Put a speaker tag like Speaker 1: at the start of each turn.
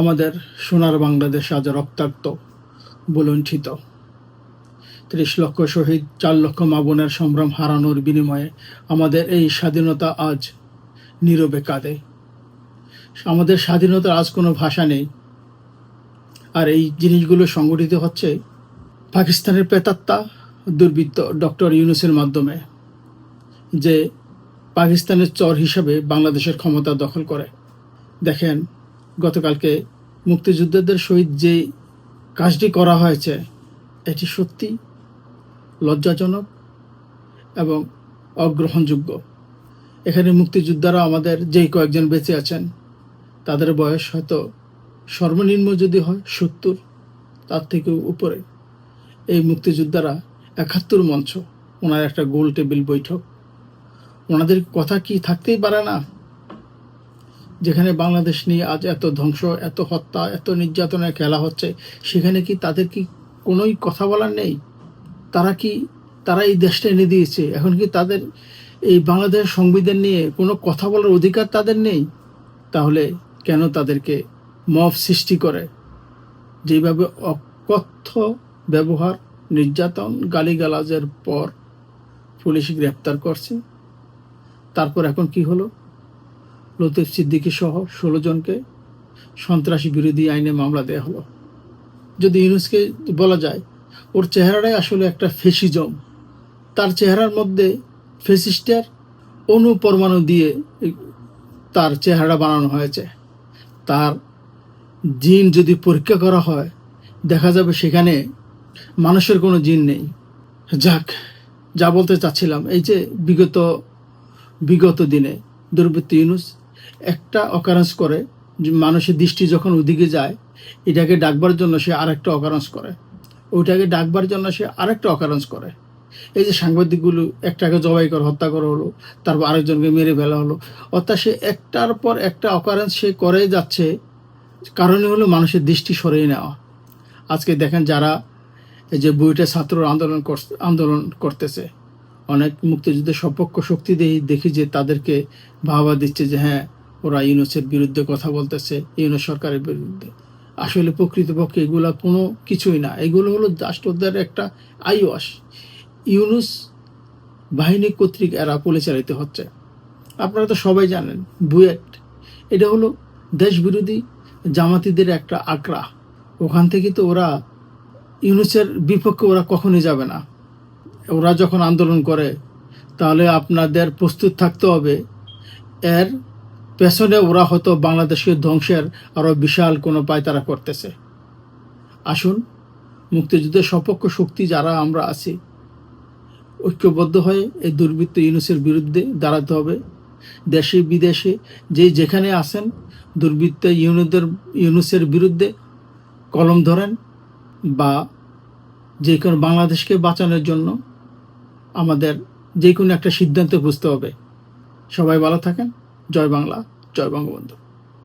Speaker 1: আমাদের সোনার বাংলাদেশ আজ রক্তাক্ত, বুলুণ্ঠিত। ৩০ লক্ষ শহীদ, ৪ লক্ষ মা বোনের সম্ভ্রম হারানোর বিনিময়ে আমাদের এই স্বাধীনতা আজ নীরবে কাঁদে। আমাদের স্বাধীনতার আজ কোনো ভাষা নেই। আর এই জিনিসগুলো সংগঠিত হচ্ছে পাকিস্তানের প্রেতাত্মা দুর্বৃত্ত ডক্টর ইউনূসের মাধ্যমে, যে পাকিস্তানের চর হিসাবে বাংলাদেশের ক্ষমতা দখল করে। দেখেন, গতকালকে মুক্তিযোদ্ধাদের সহিত যে কাজটি করা হয়েছে, এটি সত্যি লজ্জাজনক এবং অগ্রহণযোগ্য। এখানে মুক্তিযোদ্ধারা আমাদের যেই কয়েকজন বেঁচে আছেন, তাদের বয়স হয়তো সর্বনিম্ন যদি হয় ৭০, তার থেকেও উপরে। এই মুক্তিযোদ্ধারা ৭১ মঞ্চ, ওনার একটা গোল টেবিল বৈঠক, ওনাদের কথা কি থাকতেই পারে না? যেখানে বাংলাদেশ নিয়ে আজ এত ধ্বংস, এত হত্যা, এত নির্যাতনের খেলা হচ্ছে, সেখানে কি তাদের কি কোনোই কথা বলার নেই? তারা এই দেশটা এনে দিয়েছে, এখন কি তাদের এই বাংলাদেশ সংবিধান নিয়ে কোনো কথা বলার অধিকার তাদের নেই? তাহলে কেন তাদেরকে মব সৃষ্টি করে যেভাবে অকথ্য ব্যবহার, নির্যাতন, গালিগালাজের পর পুলিশ গ্রেপ্তার করছে? তারপর এখন কি হলো? লতিফ সিদ্দিকী সহ ১৬ জনকে সন্ত্রাসী বিরোধী আইনে মামলা দেওয়া হলো। যদি ইউনূসকে বলা যায়, ওর চেহারাটাই আসলে একটা ফেসিজম। তার চেহারার মধ্যে ফেসিস্টের অনুপরমাণু দিয়ে তার চেহারা বানানো হয়েছে। তার জিন যদি পরীক্ষা করা হয়, দেখা যাবে সেখানে মানুষের কোনো জিন নেই। যাক, যা বলতে চাচ্ছিলাম, এই যে বিগত দিনে দুর্বৃত্ত ইউনূস একটা অকারেন্স করে, মানুষের দৃষ্টি যখন ওদিকে যায়, এটাকে ডাকবার জন্য সে আরেকটা অকারেন্স করে, ওইটাকে ডাকবার জন্য সে আরেকটা অকারেন্স করে। এই যে সাংবাদিকগুলো একটাকে জবাই করে হত্যা করা হলো, তারপর আরেকজনকে মেরে ফেলা হলো, অর্থাৎ সে একটার পর একটা অকারেন্স সে করে যাচ্ছে। কারণে হলো মানুষের দৃষ্টি সরিয়ে নেওয়া। আজকে দেখেন, যারা এই যে বুয়েটে ছাত্র আন্দোলন করতেছে, অনেক মুক্তিযুদ্ধের সপক্ষ শক্তি দেখি যে তাদেরকে ভাবা দিচ্ছে যে হ্যাঁ, ওরা ইউনূসের বিরুদ্ধে কথা বলতেছে, ইউনূস সরকারের বিরুদ্ধে। আসলে প্রকৃতপক্ষে এগুলো কোনো কিছুই না। এগুলো হলো জাস্ট ওদের একটা আইওয়াশ। ইউনূস বাহিনী কর্তৃক এরা পরিচালিত হচ্ছে। আপনারা তো সবাই জানেন, বুয়েট এটা হলো দেশ বিরোধী জামাতিদের একটা আকড়া। ওখান থেকে তো ওরা ইউনূসের বিপক্ষে ওরা কখনোই যাবে না। ওরা যখন আন্দোলন করে, তাহলে আপনাদের প্রস্তুত থাকতে হবে, এর পেছনে ওরা হয়তো বাংলাদেশের ধ্বংসের আরও বিশাল কোনো পায়তারা করতেছে। আসুন, মুক্তিযুদ্ধের সপক্ষ শক্তি যারা আমরা আছি, ঐক্যবদ্ধ হয়ে এই দুর্বৃত্ত ইউনূসের বিরুদ্ধে দাঁড়াতে হবে। দেশে বিদেশে যেখানে আছেন, দুর্বৃত্ত ইউনূসের বিরুদ্ধে কলম ধরেন, বা যে কোনো বাংলাদেশকে বাঁচানোর জন্য আমাদের যে কোনো একটা সিদ্ধান্ত বুঝতে হবে। সবাই ভালো থাকেন। জয় বাংলা, জয় বঙ্গবন্ধু।